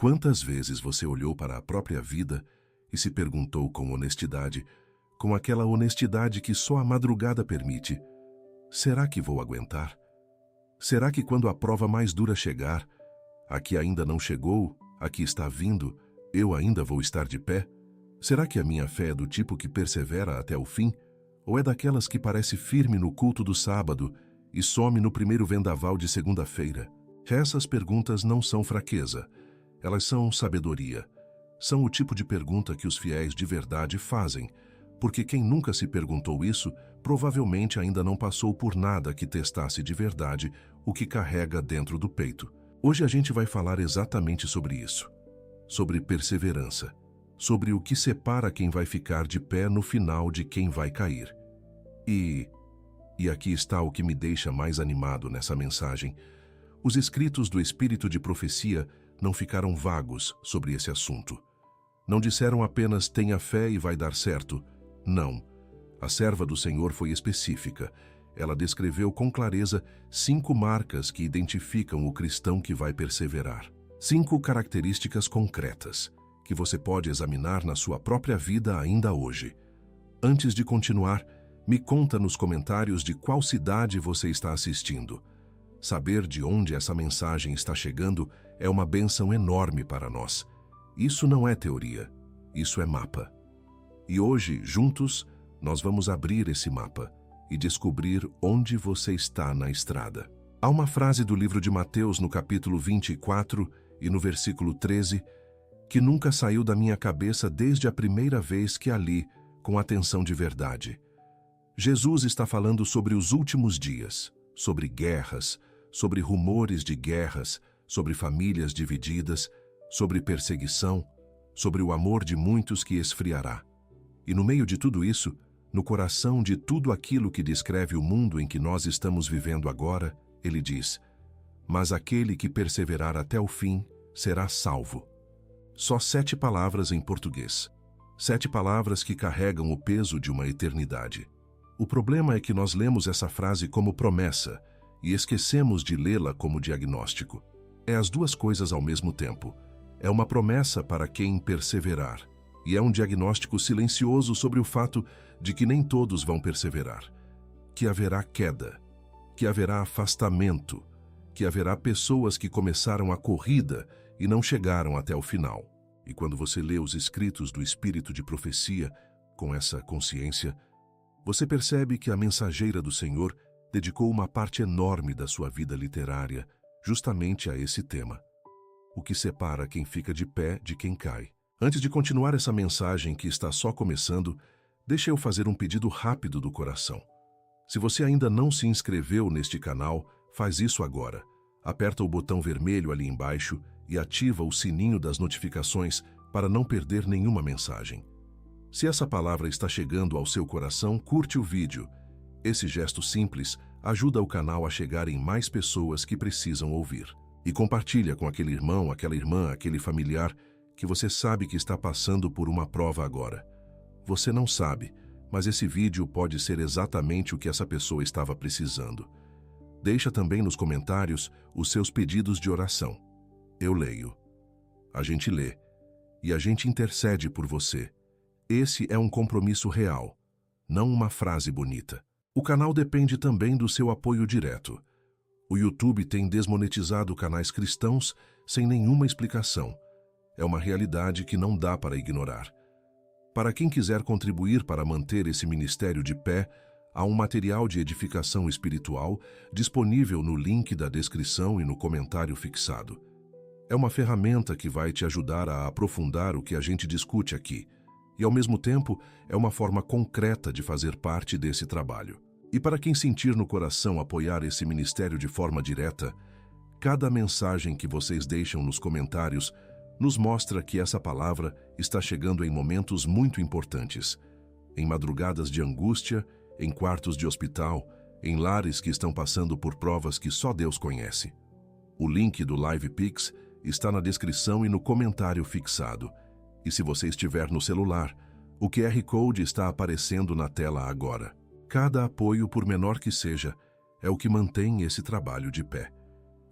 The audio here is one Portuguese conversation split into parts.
Quantas vezes você olhou para a própria vida e se perguntou com honestidade, com aquela honestidade que só a madrugada permite: será que vou aguentar? Será que quando a prova mais dura chegar, a que ainda não chegou, a que está vindo, eu ainda vou estar de pé? Será que a minha fé é do tipo que persevera até o fim? Ou é daquelas que parece firme no culto do sábado e some no primeiro vendaval de segunda-feira? Essas perguntas não são fraqueza, elas são sabedoria. São o tipo de pergunta que os fiéis de verdade fazem, porque quem nunca se perguntou isso, provavelmente ainda não passou por nada que testasse de verdade o que carrega dentro do peito. Hoje a gente vai falar exatamente sobre isso, sobre perseverança, sobre o que separa quem vai ficar de pé no final de quem vai cair. E aqui está o que me deixa mais animado nessa mensagem. Os escritos do Espírito de Profecia não ficaram vagos sobre esse assunto. Não disseram apenas tenha fé e vai dar certo. Não. A serva do Senhor foi específica. Ela descreveu com clareza 5 marcas que identificam o cristão que vai perseverar. 5 características concretas que você pode examinar na sua própria vida ainda hoje. Antes de continuar, me conta nos comentários de qual cidade você está assistindo. Saber de onde essa mensagem está chegando é uma bênção enorme para nós. Isso não é teoria, isso é mapa. E hoje, juntos, nós vamos abrir esse mapa e descobrir onde você está na estrada. Há uma frase do livro de Mateus no capítulo 24 e no versículo 13 que nunca saiu da minha cabeça desde a primeira vez que a li com atenção de verdade. Jesus está falando sobre os últimos dias, sobre guerras, sobre rumores de guerras, sobre famílias divididas, sobre perseguição, sobre o amor de muitos que esfriará. E no meio de tudo isso, no coração de tudo aquilo que descreve o mundo em que nós estamos vivendo agora, ele diz: mas aquele que perseverar até o fim será salvo. Só 7 palavras em português. 7 palavras que carregam o peso de uma eternidade. O problema é que nós lemos essa frase como promessa e esquecemos de lê-la como diagnóstico. É as duas coisas ao mesmo tempo. É uma promessa para quem perseverar, e é um diagnóstico silencioso sobre o fato de que nem todos vão perseverar, que haverá queda, que haverá afastamento, que haverá pessoas que começaram a corrida e não chegaram até o final. E quando você lê os escritos do Espírito de Profecia com essa consciência, você percebe que a mensageira do Senhor dedicou uma parte enorme da sua vida literária justamente a esse tema. O que separa quem fica de pé de quem cai. Antes de continuar essa mensagem que está só começando, deixa eu fazer um pedido rápido do coração. Se você ainda não se inscreveu neste canal, faz isso agora. Aperta o botão vermelho ali embaixo e ativa o sininho das notificações para não perder nenhuma mensagem. Se essa palavra está chegando ao seu coração, curte o vídeo. Esse gesto simples ajuda o canal a chegar em mais pessoas que precisam ouvir. E compartilha com aquele irmão, aquela irmã, aquele familiar que você sabe que está passando por uma prova agora. Você não sabe, mas esse vídeo pode ser exatamente o que essa pessoa estava precisando. Deixa também nos comentários os seus pedidos de oração. Eu leio. A gente lê. E a gente intercede por você. Esse é um compromisso real, não uma frase bonita. O canal depende também do seu apoio direto. O YouTube tem desmonetizado canais cristãos sem nenhuma explicação. É uma realidade que não dá para ignorar. Para quem quiser contribuir para manter esse ministério de pé, há um material de edificação espiritual disponível no link da descrição e no comentário fixado. É uma ferramenta que vai te ajudar a aprofundar o que a gente discute aqui. E, ao mesmo tempo, é uma forma concreta de fazer parte desse trabalho. E para quem sentir no coração apoiar esse ministério de forma direta, cada mensagem que vocês deixam nos comentários nos mostra que essa palavra está chegando em momentos muito importantes. Em madrugadas de angústia, em quartos de hospital, em lares que estão passando por provas que só Deus conhece. O link do LivePix está na descrição e no comentário fixado. E se você estiver no celular, o QR Code está aparecendo na tela agora. Cada apoio, por menor que seja, é o que mantém esse trabalho de pé.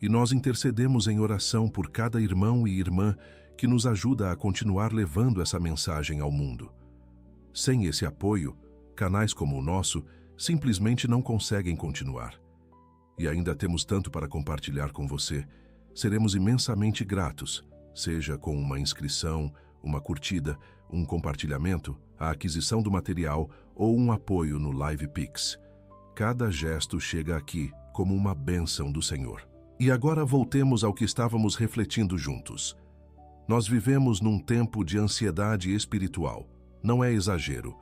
E nós intercedemos em oração por cada irmão e irmã que nos ajuda a continuar levando essa mensagem ao mundo. Sem esse apoio, canais como o nosso simplesmente não conseguem continuar. E ainda temos tanto para compartilhar com você. Seremos imensamente gratos, seja com uma inscrição, uma curtida, um compartilhamento, a aquisição do material ou um apoio no LivePix. Cada gesto chega aqui como uma bênção do Senhor. E agora voltemos ao que estávamos refletindo juntos. Nós vivemos num tempo de ansiedade espiritual. Não é exagero.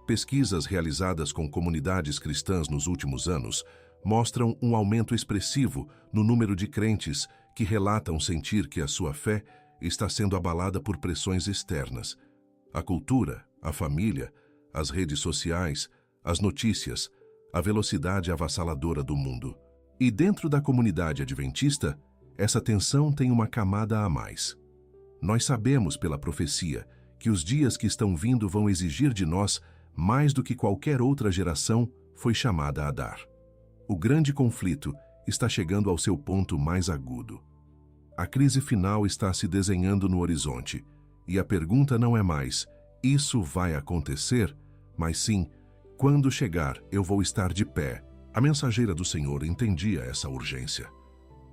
Pesquisas realizadas com comunidades cristãs nos últimos anos mostram um aumento expressivo no número de crentes que relatam sentir que a sua fé está sendo abalada por pressões externas. A cultura, a família, as redes sociais, as notícias, a velocidade avassaladora do mundo. E dentro da comunidade adventista, essa tensão tem uma camada a mais. Nós sabemos pela profecia que os dias que estão vindo vão exigir de nós mais do que qualquer outra geração foi chamada a dar. O grande conflito está chegando ao seu ponto mais agudo. A crise final está se desenhando no horizonte, e a pergunta não é mais, isso vai acontecer? Mas sim, quando chegar, eu vou estar de pé. A mensageira do Senhor entendia essa urgência.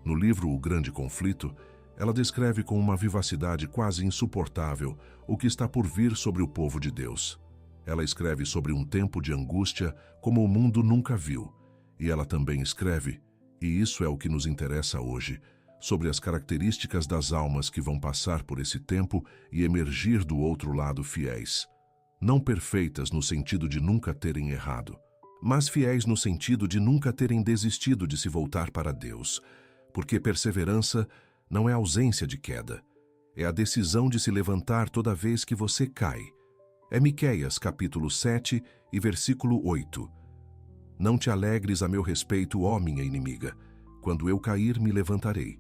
No livro O Grande Conflito, ela descreve com uma vivacidade quase insuportável o que está por vir sobre o povo de Deus. Ela escreve sobre um tempo de angústia como o mundo nunca viu. E ela também escreve, e isso é o que nos interessa hoje, sobre as características das almas que vão passar por esse tempo e emergir do outro lado fiéis. Não perfeitas no sentido de nunca terem errado, mas fiéis no sentido de nunca terem desistido de se voltar para Deus, porque perseverança não é ausência de queda, é a decisão de se levantar toda vez que você cai. É Miqueias, capítulo 7 e versículo 8. Não te alegres a meu respeito, ó minha inimiga. Quando eu cair, me levantarei.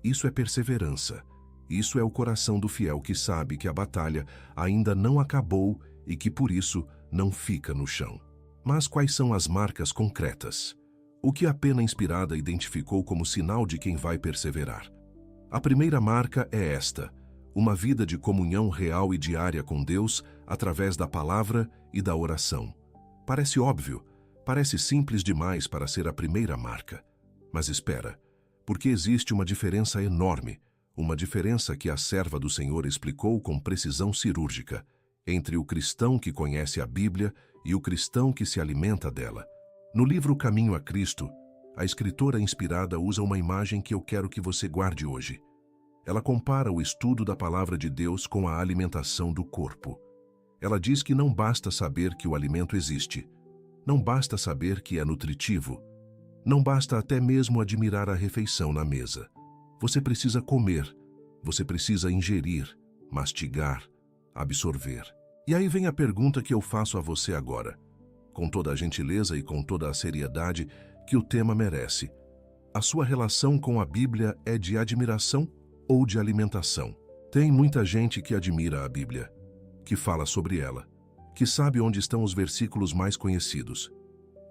Isso é perseverança. Isso é o coração do fiel que sabe que a batalha ainda não acabou e que, por isso, não fica no chão. Mas quais são as marcas concretas? O que a pena inspirada identificou como sinal de quem vai perseverar? A primeira marca é esta: uma vida de comunhão real e diária com Deus através da palavra e da oração. Parece óbvio, parece simples demais para ser a primeira marca. Mas espera, porque existe uma diferença enorme, uma diferença que a serva do Senhor explicou com precisão cirúrgica, entre o cristão que conhece a Bíblia e o cristão que se alimenta dela. No livro Caminho a Cristo, a escritora inspirada usa uma imagem que eu quero que você guarde hoje. Ela compara o estudo da palavra de Deus com a alimentação do corpo. Ela diz que não basta saber que o alimento existe, não basta saber que é nutritivo, não basta até mesmo admirar a refeição na mesa. Você precisa comer, você precisa ingerir, mastigar, absorver. E aí vem a pergunta que eu faço a você agora, com toda a gentileza e com toda a seriedade que o tema merece. A sua relação com a Bíblia é de admiração ou de alimentação? Tem muita gente que admira a Bíblia, que fala sobre ela, que sabe onde estão os versículos mais conhecidos,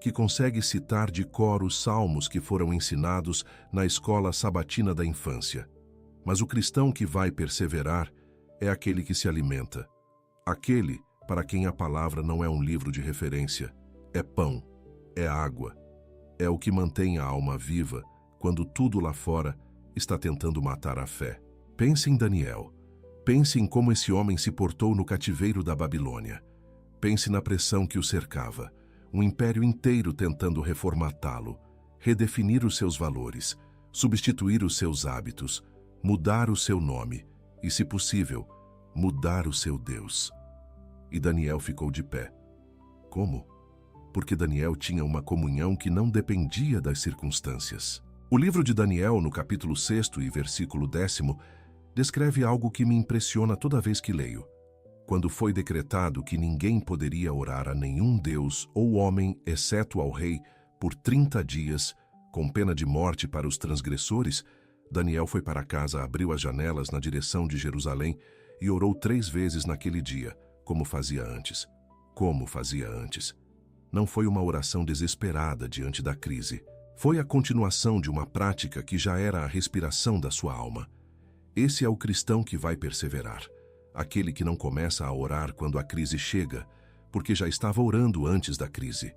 que consegue citar de cor os salmos que foram ensinados na escola sabatina da infância. Mas o cristão que vai perseverar é aquele que se alimenta, aquele para quem a palavra não é um livro de referência, é pão, é água, é o que mantém a alma viva quando tudo lá fora está tentando matar a fé. Pense em Daniel. Pense em como esse homem se portou no cativeiro da Babilônia. Pense na pressão que o cercava, um império inteiro tentando reformatá-lo, redefinir os seus valores, substituir os seus hábitos, mudar o seu nome e, se possível, mudar o seu Deus. E Daniel ficou de pé. Como? Porque Daniel tinha uma comunhão que não dependia das circunstâncias. O livro de Daniel, no capítulo 6 e versículo 10, descreve algo que me impressiona toda vez que leio. Quando foi decretado que ninguém poderia orar a nenhum deus ou homem, exceto ao rei, por 30 dias, com pena de morte para os transgressores, Daniel foi para casa, abriu as janelas na direção de Jerusalém e orou 3 vezes naquele dia, como fazia antes. Como fazia antes. Não foi uma oração desesperada diante da crise. Foi a continuação de uma prática que já era a respiração da sua alma. Esse é o cristão que vai perseverar. Aquele que não começa a orar quando a crise chega, porque já estava orando antes da crise.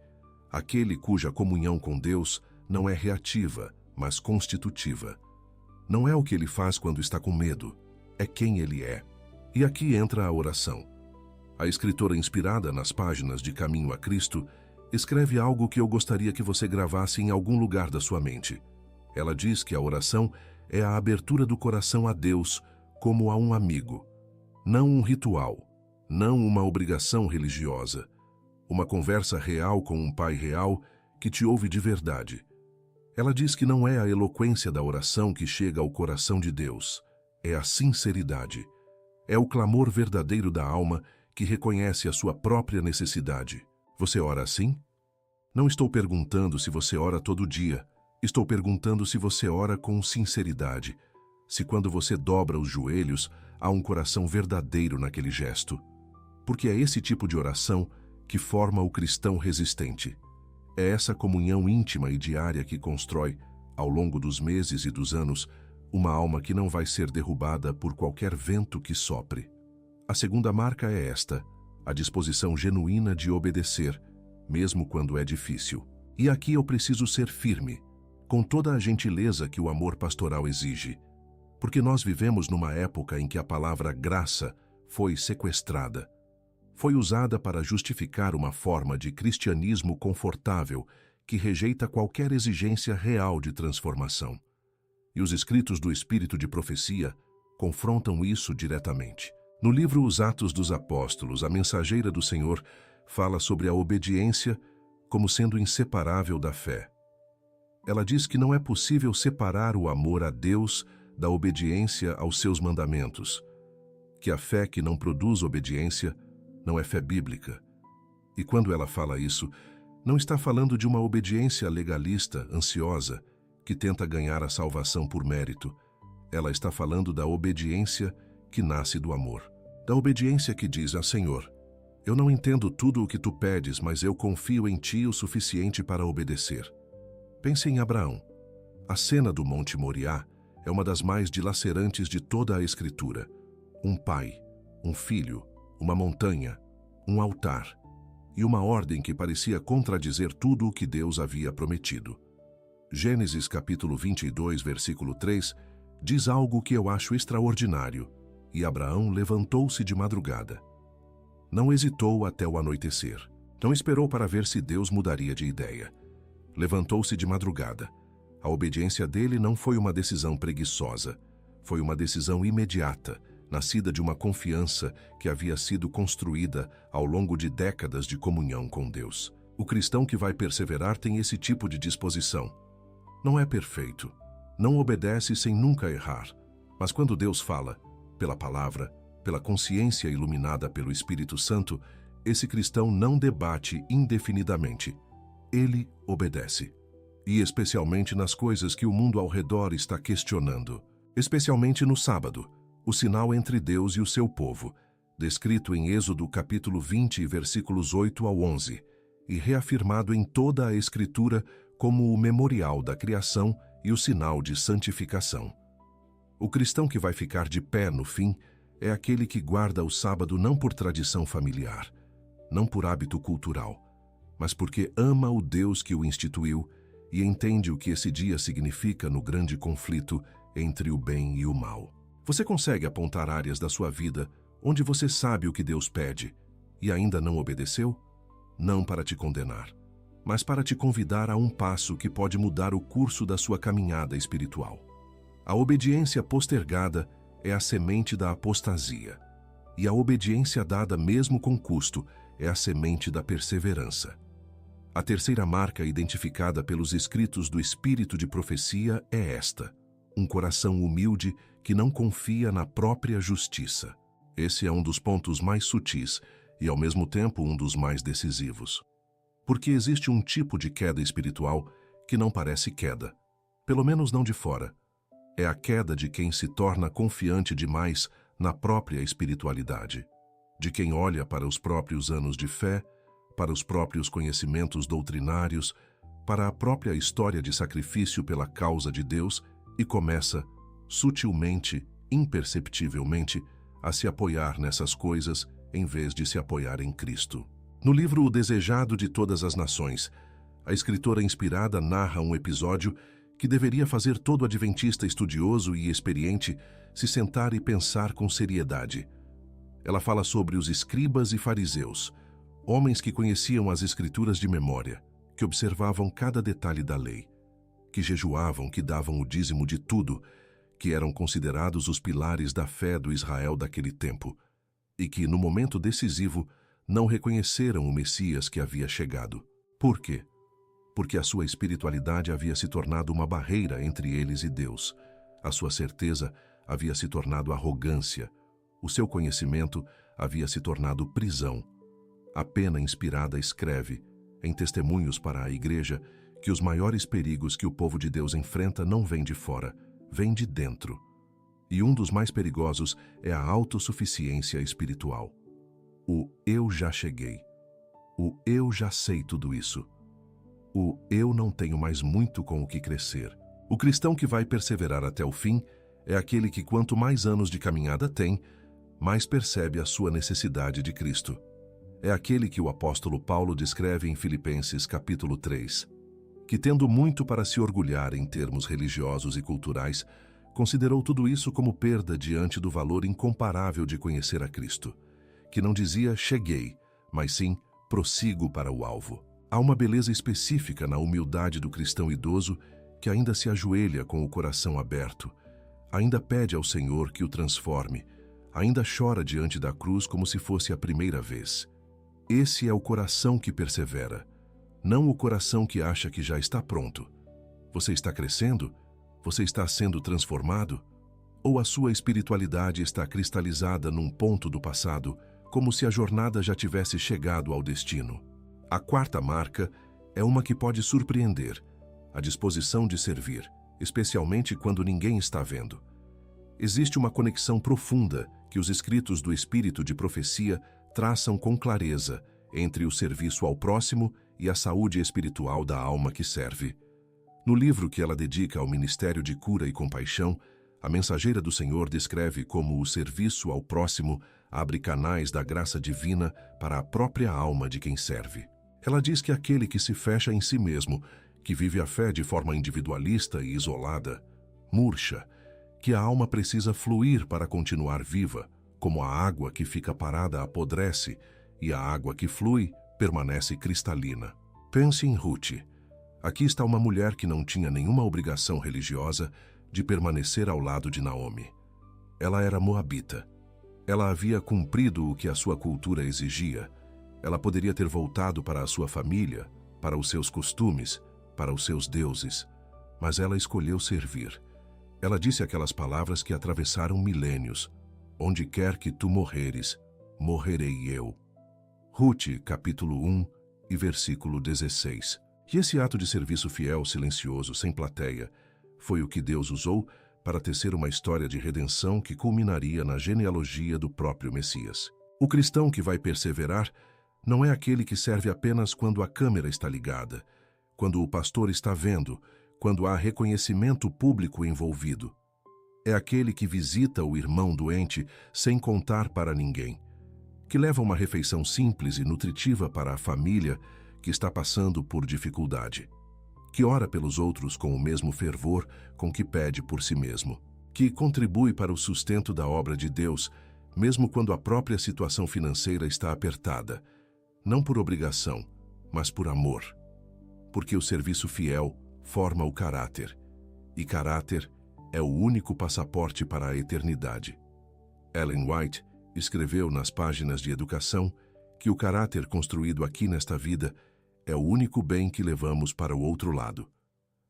Aquele cuja comunhão com Deus não é reativa, mas constitutiva. Não é o que ele faz quando está com medo, é quem ele é. E aqui entra a oração. A escritora inspirada nas páginas de Caminho a Cristo escreve algo que eu gostaria que você gravasse em algum lugar da sua mente. Ela diz que a oração é a abertura do coração a Deus como a um amigo. Não um ritual, não uma obrigação religiosa. Uma conversa real com um pai real que te ouve de verdade. Ela diz que não é a eloquência da oração que chega ao coração de Deus, é a sinceridade. É o clamor verdadeiro da alma que reconhece a sua própria necessidade. Você ora assim? Não estou perguntando se você ora todo dia. Estou perguntando se você ora com sinceridade. Se quando você dobra os joelhos, há um coração verdadeiro naquele gesto. Porque é esse tipo de oração que forma o cristão resistente. É essa comunhão íntima e diária que constrói, ao longo dos meses e dos anos, uma alma que não vai ser derrubada por qualquer vento que sopre. A segunda marca é esta, a disposição genuína de obedecer, mesmo quando é difícil. E aqui eu preciso ser firme, com toda a gentileza que o amor pastoral exige, porque nós vivemos numa época em que a palavra graça foi sequestrada. Foi usada para justificar uma forma de cristianismo confortável que rejeita qualquer exigência real de transformação. E os escritos do Espírito de Profecia confrontam isso diretamente. No livro Os Atos dos Apóstolos, a mensageira do Senhor fala sobre a obediência como sendo inseparável da fé. Ela diz que não é possível separar o amor a Deus da obediência aos seus mandamentos, que a fé que não produz obediência não é fé bíblica. E quando ela fala isso, não está falando de uma obediência legalista, ansiosa, que tenta ganhar a salvação por mérito. Ela está falando da obediência que nasce do amor. Da obediência que diz a Senhor, eu não entendo tudo o que tu pedes, mas eu confio em ti o suficiente para obedecer. Pense em Abraão. A cena do Monte Moriá é uma das mais dilacerantes de toda a Escritura. Um pai, um filho, uma montanha, um altar e uma ordem que parecia contradizer tudo o que Deus havia prometido. Gênesis capítulo 22, versículo 3, diz algo que eu acho extraordinário. E Abraão levantou-se de madrugada. Não hesitou até o anoitecer. Não esperou para ver se Deus mudaria de ideia. Levantou-se de madrugada. A obediência dele não foi uma decisão preguiçosa. Foi uma decisão imediata, nascida de uma confiança que havia sido construída ao longo de décadas de comunhão com Deus. O cristão que vai perseverar tem esse tipo de disposição. Não é perfeito. Não obedece sem nunca errar. Mas quando Deus fala, pela palavra, pela consciência iluminada pelo Espírito Santo, esse cristão não debate indefinidamente. Ele obedece. E especialmente nas coisas que o mundo ao redor está questionando. Especialmente no sábado, o sinal entre Deus e o seu povo, descrito em Êxodo capítulo 20, versículos 8 ao 11, e reafirmado em toda a Escritura como o memorial da criação e o sinal de santificação. O cristão que vai ficar de pé no fim é aquele que guarda o sábado não por tradição familiar, não por hábito cultural, mas porque ama o Deus que o instituiu e entende o que esse dia significa no grande conflito entre o bem e o mal. Você consegue apontar áreas da sua vida onde você sabe o que Deus pede e ainda não obedeceu? Não para te condenar, mas para te convidar a um passo que pode mudar o curso da sua caminhada espiritual. A obediência postergada é a semente da apostasia, e a obediência dada mesmo com custo é a semente da perseverança. A terceira marca identificada pelos escritos do Espírito de Profecia é esta: um coração humilde que não confia na própria justiça. Esse é um dos pontos mais sutis e, ao mesmo tempo, um dos mais decisivos. Porque existe um tipo de queda espiritual que não parece queda, pelo menos não de fora. É a queda de quem se torna confiante demais na própria espiritualidade, de quem olha para os próprios anos de fé, para os próprios conhecimentos doutrinários, para a própria história de sacrifício pela causa de Deus e começa, sutilmente, imperceptivelmente, a se apoiar nessas coisas em vez de se apoiar em Cristo. No livro O Desejado de Todas as Nações, a escritora inspirada narra um episódio que deveria fazer todo adventista estudioso e experiente se sentar e pensar com seriedade. Ela fala sobre os escribas e fariseus, homens que conheciam as escrituras de memória, que observavam cada detalhe da lei, que jejuavam, que davam o dízimo de tudo, que eram considerados os pilares da fé do Israel daquele tempo, e que, no momento decisivo, não reconheceram o Messias que havia chegado. Por quê? Porque a sua espiritualidade havia se tornado uma barreira entre eles e Deus. A sua certeza havia se tornado arrogância. O seu conhecimento havia se tornado prisão. A pena inspirada escreve, em testemunhos para a igreja, que os maiores perigos que o povo de Deus enfrenta não vêm de fora, vêm de dentro. E um dos mais perigosos é a autossuficiência espiritual. O eu já cheguei. O eu já sei tudo isso. O eu não tenho mais muito com o que crescer. O cristão que vai perseverar até o fim é aquele que, quanto mais anos de caminhada tem, mais percebe a sua necessidade de Cristo. É aquele que o apóstolo Paulo descreve em Filipenses capítulo 3, que, tendo muito para se orgulhar em termos religiosos e culturais, considerou tudo isso como perda diante do valor incomparável de conhecer a Cristo, que não dizia cheguei, mas sim prossigo para o alvo. Há uma beleza específica na humildade do cristão idoso que ainda se ajoelha com o coração aberto, ainda pede ao Senhor que o transforme, ainda chora diante da cruz como se fosse a primeira vez. Esse é o coração que persevera, não o coração que acha que já está pronto. Você está crescendo? Você está sendo transformado? Ou a sua espiritualidade está cristalizada num ponto do passado, como se a jornada já tivesse chegado ao destino? A quarta marca é uma que pode surpreender, a disposição de servir, especialmente quando ninguém está vendo. Existe uma conexão profunda que os escritos do Espírito de Profecia traçam com clareza entre o serviço ao próximo e a saúde espiritual da alma que serve. No livro que ela dedica ao ministério de cura e compaixão, a mensageira do Senhor descreve como o serviço ao próximo abre canais da graça divina para a própria alma de quem serve. Ela diz que aquele que se fecha em si mesmo, que vive a fé de forma individualista e isolada, murcha, que a alma precisa fluir para continuar viva, como a água que fica parada apodrece e a água que flui permanece cristalina. Pense em Ruth. Aqui está uma mulher que não tinha nenhuma obrigação religiosa de permanecer ao lado de Naomi. Ela era moabita. Ela havia cumprido o que a sua cultura exigia. Ela poderia ter voltado para a sua família, para os seus costumes, para os seus deuses, mas ela escolheu servir. Ela disse aquelas palavras que atravessaram milênios: onde quer que tu morreres, morrerei eu. Ruth, capítulo 1 e versículo 16. E esse ato de serviço fiel, silencioso, sem plateia, foi o que Deus usou para tecer uma história de redenção que culminaria na genealogia do próprio Messias. O cristão que vai perseverar não é aquele que serve apenas quando a câmera está ligada, quando o pastor está vendo, quando há reconhecimento público envolvido. É aquele que visita o irmão doente sem contar para ninguém, que leva uma refeição simples e nutritiva para a família que está passando por dificuldade, que ora pelos outros com o mesmo fervor com que pede por si mesmo, que contribui para o sustento da obra de Deus, mesmo quando a própria situação financeira está apertada, não por obrigação, mas por amor, porque o serviço fiel forma o caráter, e caráter é o único passaporte para a eternidade. Ellen White escreveu nas páginas de educação que o caráter construído aqui nesta vida é o único bem que levamos para o outro lado.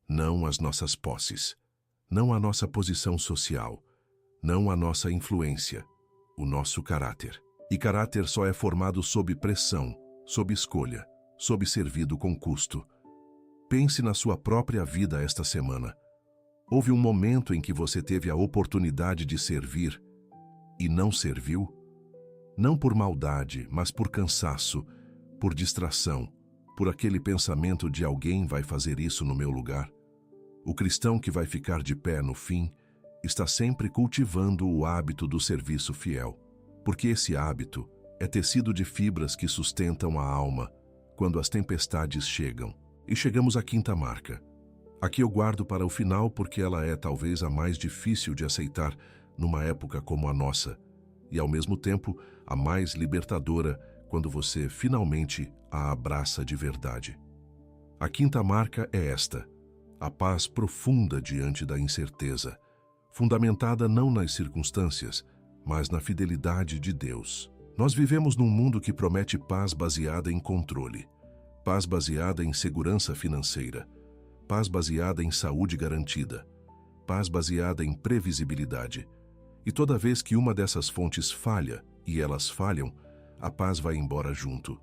Não as nossas posses, não a nossa posição social, não a nossa influência, o nosso caráter. E caráter só é formado sob pressão, sob escolha, sob servido com custo. Pense na sua própria vida esta semana. Houve um momento em que você teve a oportunidade de servir e não serviu? Não por maldade, mas por cansaço, por distração, por aquele pensamento de alguém vai fazer isso no meu lugar. O cristão que vai ficar de pé no fim está sempre cultivando o hábito do serviço fiel, porque esse hábito é tecido de fibras que sustentam a alma quando as tempestades chegam. E chegamos à quinta marca. Aqui eu guardo para o final porque ela é talvez a mais difícil de aceitar numa época como a nossa, e ao mesmo tempo a mais libertadora quando você finalmente a abraça de verdade. A quinta marca é esta: a paz profunda diante da incerteza, fundamentada não nas circunstâncias, mas na fidelidade de Deus. Nós vivemos num mundo que promete paz baseada em controle, paz baseada em segurança financeira, paz baseada em saúde garantida, paz baseada em previsibilidade. E toda vez que uma dessas fontes falha, e elas falham, a paz vai embora junto,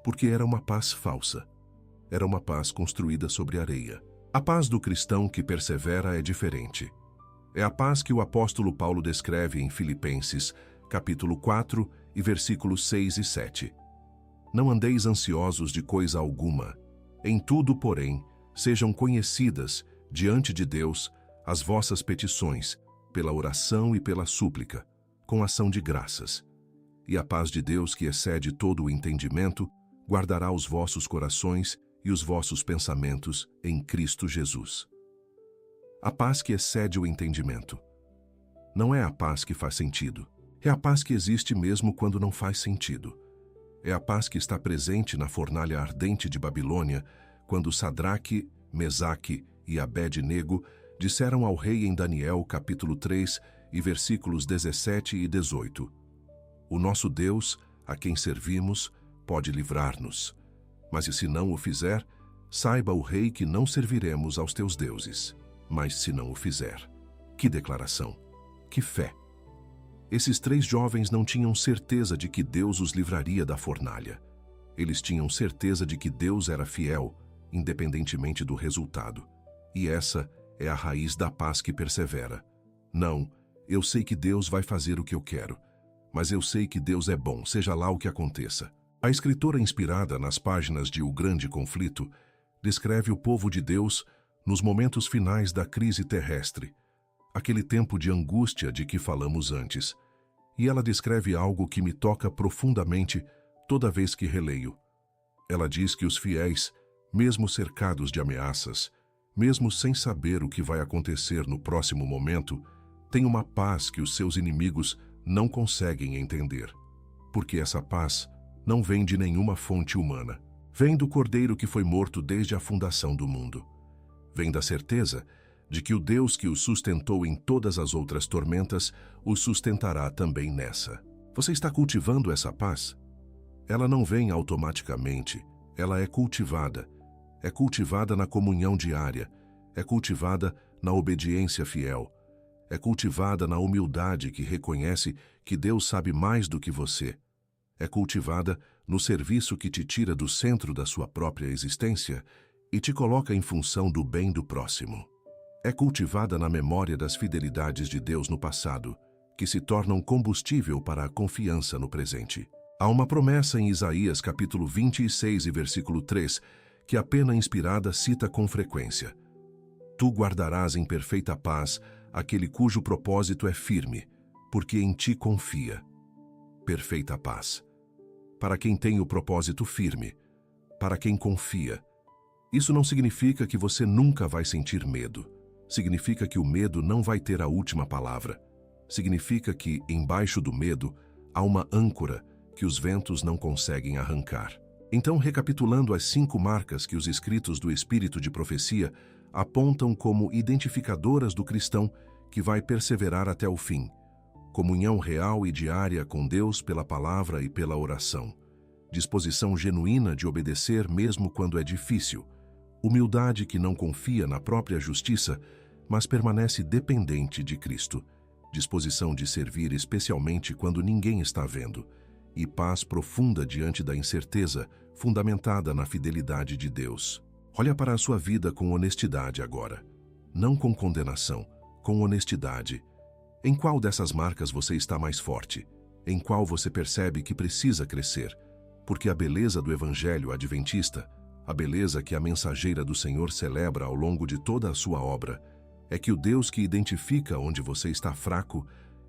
porque era uma paz falsa. Era uma paz construída sobre areia. A paz do cristão que persevera é diferente. É a paz que o apóstolo Paulo descreve em Filipenses, capítulo 4, e versículos 6 e 7. Não andeis ansiosos de coisa alguma. Em tudo, porém, sejam conhecidas, diante de Deus, as vossas petições, pela oração e pela súplica, com ação de graças. E a paz de Deus, que excede todo o entendimento, guardará os vossos corações e os vossos pensamentos em Cristo Jesus. A paz que excede o entendimento. Não é a paz que faz sentido. É a paz que existe mesmo quando não faz sentido. É a paz que está presente na fornalha ardente de Babilônia, quando Sadraque, Mesaque e Abed-nego disseram ao rei em Daniel, capítulo 3, e versículos 17 e 18. O nosso Deus, a quem servimos, pode livrar-nos. Mas e se não o fizer, saiba o rei que não serviremos aos teus deuses. Mas se não o fizer. Que declaração! Que fé! Esses 3 jovens não tinham certeza de que Deus os livraria da fornalha. Eles tinham certeza de que Deus era fiel, independentemente do resultado. E essa é a raiz da paz que persevera. Não, eu sei que Deus vai fazer o que eu quero, mas eu sei que Deus é bom, seja lá o que aconteça. A escritora, inspirada nas páginas de O Grande Conflito, descreve o povo de Deus nos momentos finais da crise terrestre, aquele tempo de angústia de que falamos antes. E ela descreve algo que me toca profundamente toda vez que releio. Ela diz que os fiéis, mesmo cercados de ameaças, mesmo sem saber o que vai acontecer no próximo momento, têm uma paz que os seus inimigos não conseguem entender. Porque essa paz não vem de nenhuma fonte humana. Vem do Cordeiro que foi morto desde a fundação do mundo. Vem da certeza de que o Deus que o sustentou em todas as outras tormentas o sustentará também nessa. Você está cultivando essa paz? Ela não vem automaticamente, ela é cultivada. É cultivada na comunhão diária, é cultivada na obediência fiel, é cultivada na humildade que reconhece que Deus sabe mais do que você, é cultivada no serviço que te tira do centro da sua própria existência e te coloca em função do bem do próximo. É cultivada na memória das fidelidades de Deus no passado, que se tornam combustível para a confiança no presente. Há uma promessa em Isaías capítulo 26 e versículo 3, que a pena inspirada cita com frequência. Tu guardarás em perfeita paz aquele cujo propósito é firme, porque em ti confia. Perfeita paz. Para quem tem o propósito firme, para quem confia. Isso não significa que você nunca vai sentir medo. Significa que o medo não vai ter a última palavra. Significa que, embaixo do medo, há uma âncora que os ventos não conseguem arrancar. Então, recapitulando as 5 marcas que os escritos do Espírito de Profecia apontam como identificadoras do cristão que vai perseverar até o fim: comunhão real e diária com Deus pela palavra e pela oração, disposição genuína de obedecer mesmo quando é difícil, humildade que não confia na própria justiça, mas permanece dependente de Cristo, disposição de servir especialmente quando ninguém está vendo, e paz profunda diante da incerteza, fundamentada na fidelidade de Deus. Olha para a sua vida com honestidade agora. Não com condenação, com honestidade. Em qual dessas marcas você está mais forte? Em qual você percebe que precisa crescer? Porque a beleza do Evangelho adventista, A beleza que a mensageira do Senhor celebra ao longo de toda a sua obra é que o Deus que identifica onde você está fraco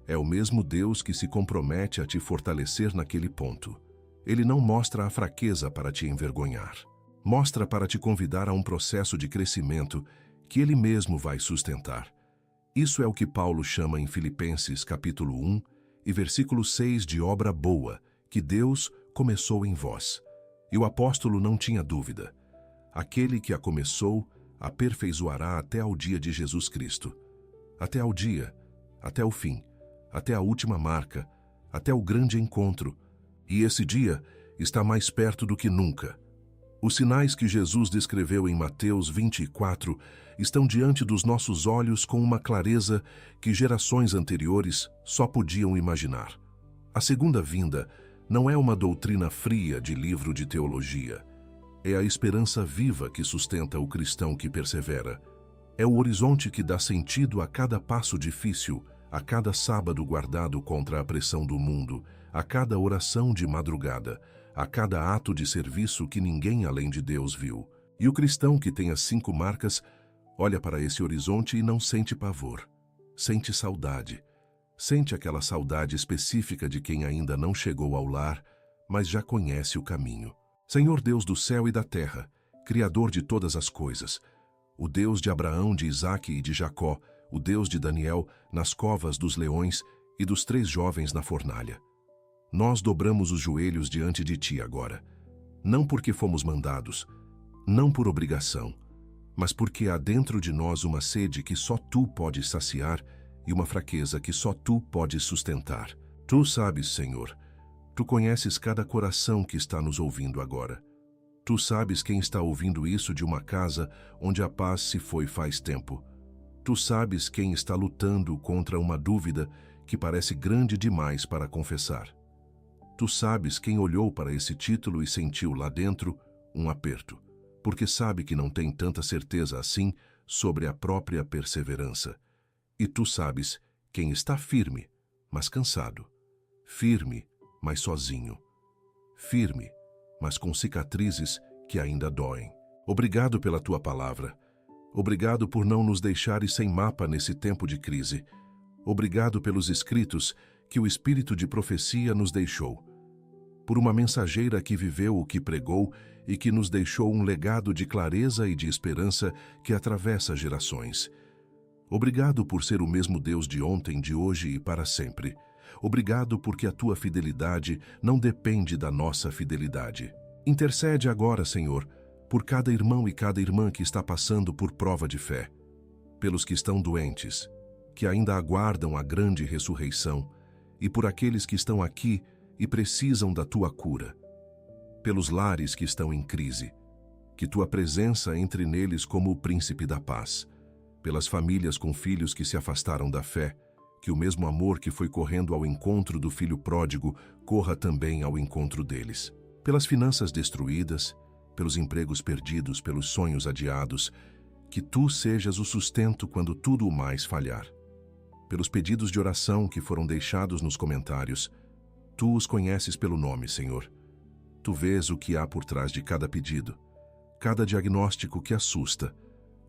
é o mesmo Deus que se compromete a te fortalecer naquele ponto. Ele não mostra a fraqueza para te envergonhar. Mostra para te convidar a um processo de crescimento que Ele mesmo vai sustentar. Isso é o que Paulo chama em Filipenses capítulo 1 e versículo 6 de obra boa, que Deus começou em vós. E o apóstolo não tinha dúvida. Aquele que a começou, aperfeiçoará até ao dia de Jesus Cristo. Até ao dia, até o fim, até a última marca, até o grande encontro. E esse dia está mais perto do que nunca. Os sinais que Jesus descreveu em Mateus 24 estão diante dos nossos olhos com uma clareza que gerações anteriores só podiam imaginar. A segunda vinda não é uma doutrina fria de livro de teologia. É a esperança viva que sustenta o cristão que persevera. É o horizonte que dá sentido a cada passo difícil, a cada sábado guardado contra a pressão do mundo, a cada oração de madrugada, a cada ato de serviço que ninguém além de Deus viu. E o cristão que tem as 5 marcas olha para esse horizonte e não sente pavor. Sente saudade. Sente aquela saudade específica de quem ainda não chegou ao lar, mas já conhece o caminho. Senhor Deus do céu e da terra, Criador de todas as coisas, o Deus de Abraão, de Isaque e de Jacó, o Deus de Daniel nas covas dos leões e dos 3 jovens na fornalha. Nós dobramos os joelhos diante de Ti agora, não porque fomos mandados, não por obrigação, mas porque há dentro de nós uma sede que só Tu podes saciar e uma fraqueza que só Tu podes sustentar. Tu sabes, Senhor, Tu conheces cada coração que está nos ouvindo agora. Tu sabes quem está ouvindo isso de uma casa onde a paz se foi faz tempo. Tu sabes quem está lutando contra uma dúvida que parece grande demais para confessar. Tu sabes quem olhou para esse título e sentiu lá dentro um aperto, porque sabe que não tem tanta certeza assim sobre a própria perseverança. E tu sabes quem está firme, mas cansado. Firme, mas sozinho. Firme, mas com cicatrizes que ainda doem. Obrigado pela Tua palavra. Obrigado por não nos deixares sem mapa nesse tempo de crise. Obrigado pelos escritos que o Espírito de profecia nos deixou. Por uma mensageira que viveu o que pregou e que nos deixou um legado de clareza e de esperança que atravessa gerações. Obrigado por ser o mesmo Deus de ontem, de hoje e para sempre. Obrigado porque a Tua fidelidade não depende da nossa fidelidade. Intercede agora, Senhor, por cada irmão e cada irmã que está passando por prova de fé, pelos que estão doentes, que ainda aguardam a grande ressurreição, e por aqueles que estão aqui e precisam da Tua cura, pelos lares que estão em crise, que Tua presença entre neles como o príncipe da paz, pelas famílias com filhos que se afastaram da fé, que o mesmo amor que foi correndo ao encontro do filho pródigo corra também ao encontro deles, pelas finanças destruídas, pelos empregos perdidos, pelos sonhos adiados, que Tu sejas o sustento quando tudo o mais falhar. Pelos pedidos de oração que foram deixados nos comentários, Tu os conheces pelo nome, Senhor. Tu vês o que há por trás de cada pedido, cada diagnóstico que assusta,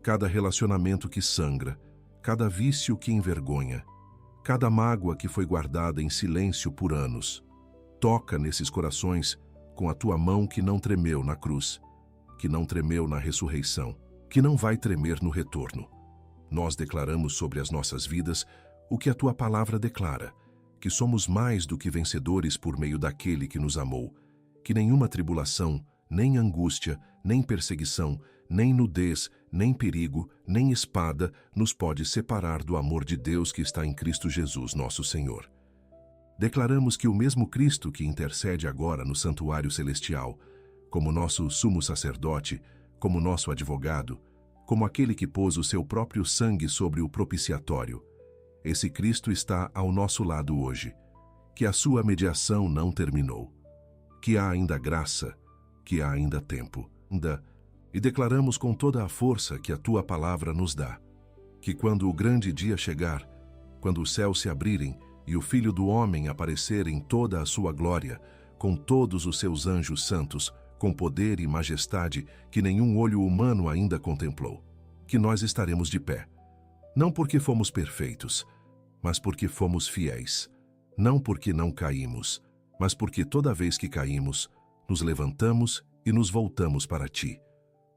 cada relacionamento que sangra, cada vício que envergonha, cada mágoa que foi guardada em silêncio por anos. Toca nesses corações com a Tua mão que não tremeu na cruz, que não tremeu na ressurreição, que não vai tremer no retorno. Nós declaramos sobre as nossas vidas o que a Tua palavra declara, que somos mais do que vencedores por meio daquele que nos amou, que nenhuma tribulação, nem angústia, nem perseguição, nem nudez, nem perigo, nem espada nos pode separar do amor de Deus que está em Cristo Jesus, nosso Senhor. Declaramos que o mesmo Cristo que intercede agora no santuário celestial, como nosso sumo sacerdote, como nosso advogado, como aquele que pôs o seu próprio sangue sobre o propiciatório, esse Cristo está ao nosso lado hoje, que a sua mediação não terminou, que há ainda graça, que há ainda tempo, e declaramos com toda a força que a Tua palavra nos dá, que quando o grande dia chegar, quando os céus se abrirem e o Filho do Homem aparecer em toda a sua glória, com todos os seus anjos santos, com poder e majestade que nenhum olho humano ainda contemplou, que nós estaremos de pé, não porque fomos perfeitos, mas porque fomos fiéis, não porque não caímos, mas porque toda vez que caímos, nos levantamos e nos voltamos para ti,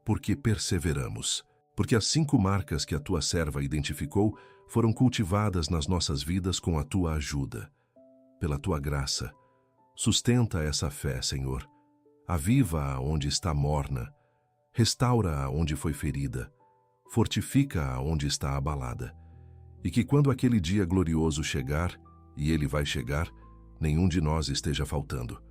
porque perseveramos, porque as 5 marcas que a tua serva identificou foram cultivadas nas nossas vidas com a tua ajuda. Pela tua graça, sustenta essa fé, Senhor. Aviva-a onde está morna, restaura-a onde foi ferida, fortifica-a onde está abalada. E que quando aquele dia glorioso chegar, e ele vai chegar, nenhum de nós esteja faltando.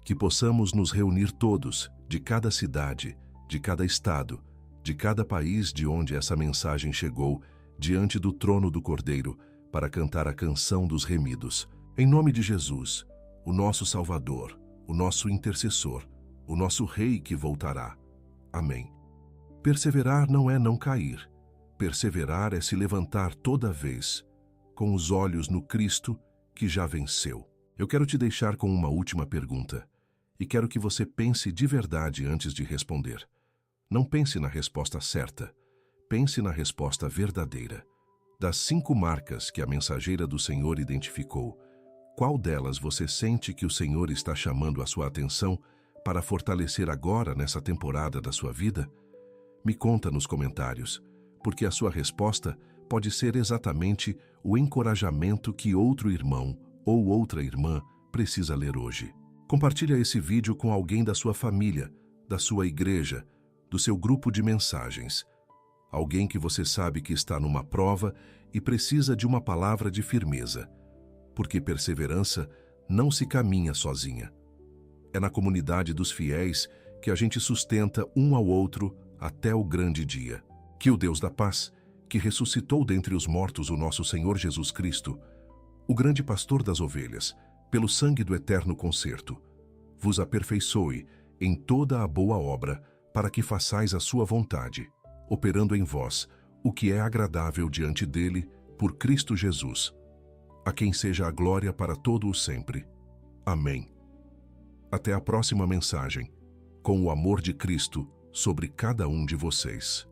Que possamos nos reunir todos, de cada cidade, de cada estado, de cada país de onde essa mensagem chegou, diante do trono do Cordeiro, para cantar a canção dos remidos. Em nome de Jesus, o nosso Salvador, o nosso intercessor, o nosso Rei que voltará. Amém. Perseverar não é não cair. Perseverar é se levantar toda vez, com os olhos no Cristo que já venceu. Eu quero te deixar com uma última pergunta, e quero que você pense de verdade antes de responder. Não pense na resposta certa, pense na resposta verdadeira. Das 5 marcas que a mensageira do Senhor identificou, qual delas você sente que o Senhor está chamando a sua atenção para fortalecer agora nessa temporada da sua vida? Me conta nos comentários, porque a sua resposta pode ser exatamente o encorajamento que outro irmão ou outra irmã precisa ler hoje. Compartilha esse vídeo com alguém da sua família, da sua igreja, do seu grupo de mensagens. Alguém que você sabe que está numa prova e precisa de uma palavra de firmeza, porque perseverança não se caminha sozinha. É na comunidade dos fiéis que a gente sustenta um ao outro até o grande dia. Que o Deus da paz, que ressuscitou dentre os mortos o nosso Senhor Jesus Cristo, o grande pastor das ovelhas, pelo sangue do eterno concerto, vos aperfeiçoe em toda a boa obra, para que façais a sua vontade, operando em vós o que é agradável diante dele, por Cristo Jesus, a quem seja a glória para todo o sempre. Amém. Até a próxima mensagem, com o amor de Cristo sobre cada um de vocês.